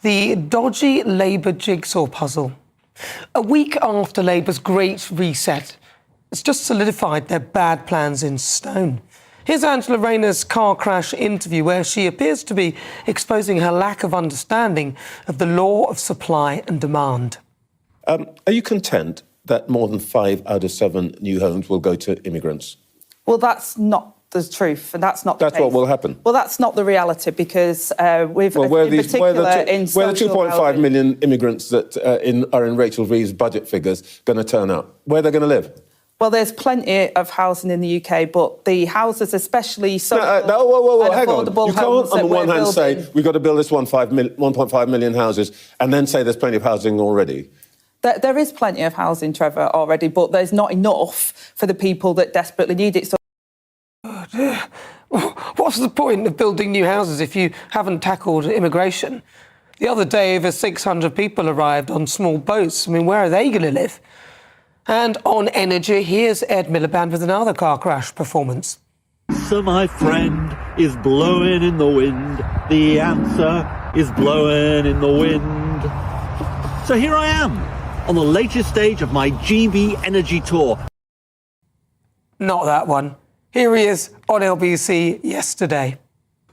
The dodgy Labour jigsaw puzzle. A week after Labour's Great Reset, it's just solidified their bad plans in stone. Here's Angela Rayner's car crash interview, where she appears to be exposing her lack of understanding of the law of supply and demand. Are you content that more than 5 out of 7 new homes will go to immigrants? Well, that's not the truth, and that's not the case. That's what will happen? Well, that's not the reality, because we've, where in the particular, in where the 2.5 housing, million immigrants that are in Rachel Reeves' budget figures going to turn up? Where are they going to live? Well, there's plenty of housing in the UK, but the houses, especially social hang on. You can't, on the one hand, say we've got to build this 1.5 million houses and then say there's plenty of housing already. There is plenty of housing, Trevor, already, but there's not enough for the people that desperately need it. So what's the point of building new houses if you haven't tackled immigration? The other day, over 600 people arrived on small boats. I mean, where are they going to live? And on energy, here's Ed Miliband with another car crash performance. So my friend is blowing in the wind. The answer is blowing in the wind. So here I am on the latest stage of my GB Energy Tour. Not that one. Here he is on LBC yesterday.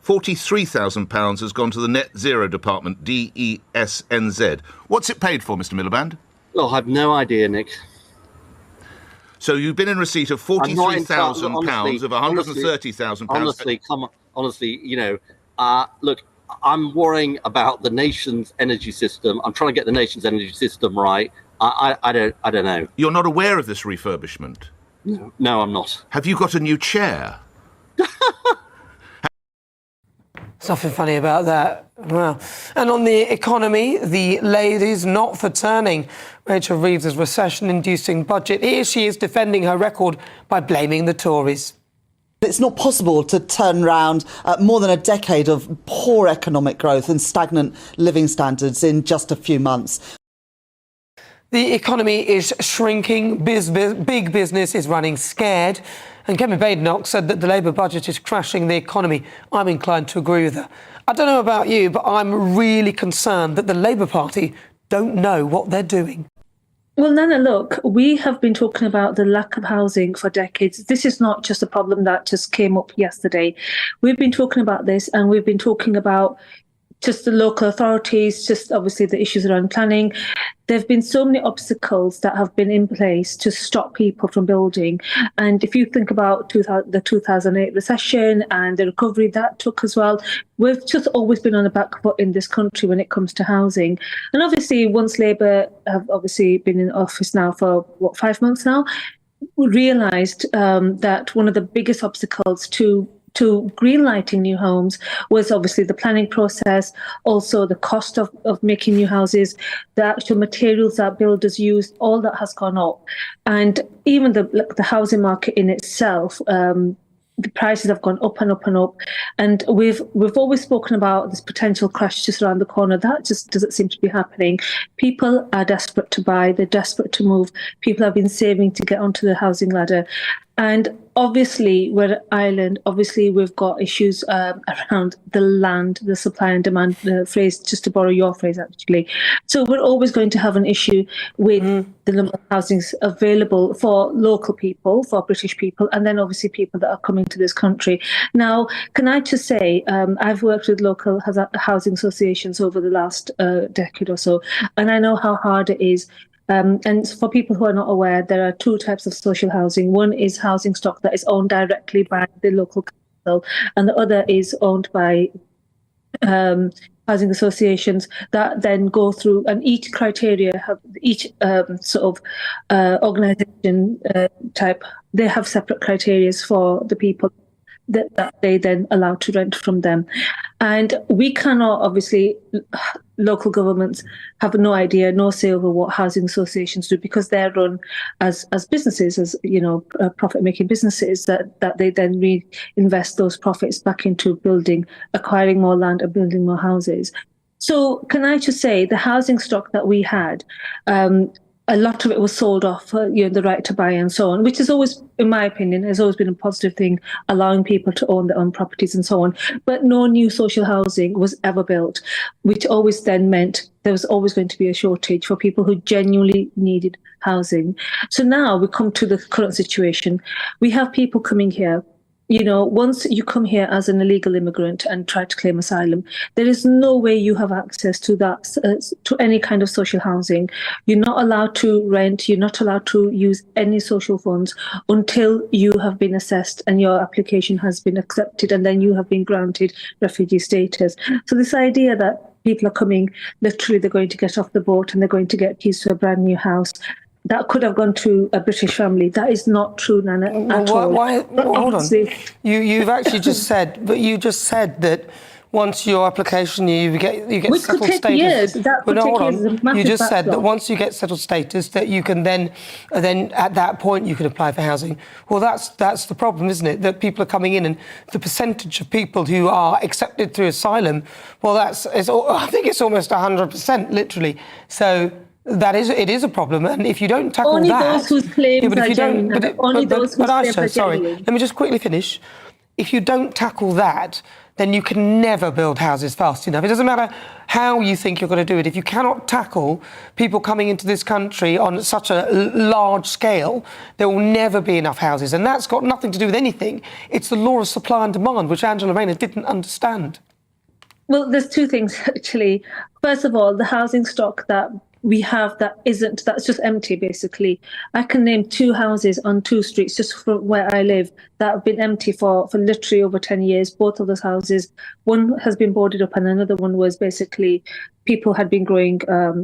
£43,000 has gone to the Net Zero Department, DESNZ. What's it paid for, Mr Miliband? Well, I've no idea, Nick. So you've been in receipt of £43,000 of £130,000. Honestly, you know, look, I'm worrying about the nation's energy system. I'm trying to get the nation's energy system right. I don't know. You're not aware of this refurbishment? No, I'm not. Have you got a new chair? There's nothing funny about that. Well, and on the economy, the ladies not for turning Rachel Reeves' recession-inducing budget. Here she is defending her record by blaming the Tories. It's not possible to turn around more than a decade of poor economic growth and stagnant living standards in just a few months. The economy is shrinking, big business is running scared, and Kevin Badenoch said that the Labour budget is crashing the economy. I'm inclined to agree with her. I don't know about you, but I'm really concerned that the Labour Party don't know what they're doing. Well, Nana, look, we have been talking about the lack of housing for decades. This is not just a problem that just came up yesterday. We've been talking about this, and we've been talking about just the local authorities, just obviously the issues around planning. There have been so many obstacles that have been in place to stop people from building. And if you think about the 2008 recession and the recovery that took as well, we've just always been on the back foot in this country when it comes to housing. And obviously, once Labour have obviously been in office now for, 5 months now, we realised that one of the biggest obstacles to greenlighting new homes was obviously the planning process, also the cost of making new houses, the actual materials that builders use, all that has gone up. And even the housing market in itself, the prices have gone up and up and up. And we've always spoken about this potential crash just around the corner. That just doesn't seem to be happening. People are desperate to buy, they're desperate to move. People have been saving to get onto the housing ladder. And obviously, we're an island. Obviously, we've got issues around the land, the supply and demand phrase, just to borrow your phrase, actually. So we're always going to have an issue with the number of housings available for local people, for British people, and then obviously people that are coming to this country. Now, can I just say, I've worked with local housing associations over the last decade or so, and I know how hard it is. And for people who are not aware, there are 2 types of social housing. One is housing stock that is owned directly by the local council, and the other is owned by housing associations that then go through, and each criteria have each organisation type. They have separate criteria for the people that they then allow to rent from them. And we cannot, obviously, local governments have no idea, no say over what housing associations do, because they're run as businesses, as profit-making businesses, that they then reinvest those profits back into building, acquiring more land and building more houses. So can I just say, the housing stock that we had, a lot of it was sold off, the right to buy and so on, which is always, in my opinion, has always been a positive thing, allowing people to own their own properties and so on. But no new social housing was ever built, which always then meant there was always going to be a shortage for people who genuinely needed housing. So now we come to the current situation. We have people coming here. Once you come here as an illegal immigrant and try to claim asylum, there is no way you have access to that, to any kind of social housing. You're not allowed to rent. You're not allowed to use any social funds until you have been assessed and your application has been accepted, and then you have been granted refugee status. So this idea that people are coming, literally they're going to get off the boat and they're going to get keys to a brand new house, that could have gone to a British family. That is not true, Nana, at all. Hold on. You've actually just said, that once your application, you get which settled could take status. Years. That could take years. You just said that once you get settled status, that you can then at that point you can apply for housing. Well, that's the problem, isn't it? That people are coming in, and the percentage of people who are accepted through asylum, well, I think it's almost 100%, literally. So. It is a problem, and if you don't tackle only that... Only those whose claims are genuine. Sorry, let me just quickly finish. If you don't tackle that, then you can never build houses fast enough. It doesn't matter how you think you're going to do it. If you cannot tackle people coming into this country on such a large scale, there will never be enough houses, and that's got nothing to do with anything. It's the law of supply and demand, which Angela Rayner didn't understand. Well, there's two things, actually. First of all, the housing stock that we have that's just empty, basically. I can name 2 houses on 2 streets just from where I live that have been empty for literally over 10 years. Both of those houses, one has been boarded up and another one was basically people had been growing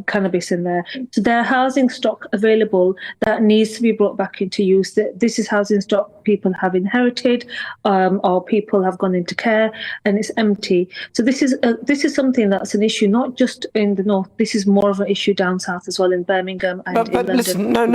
cannabis in there. So there are housing stock available that needs to be brought back into use. This is housing stock people have inherited or people have gone into care, and it's empty. So this is something that's an issue, not just in the north. This is more of an issue down south as well, in Birmingham and in London. Listen, no.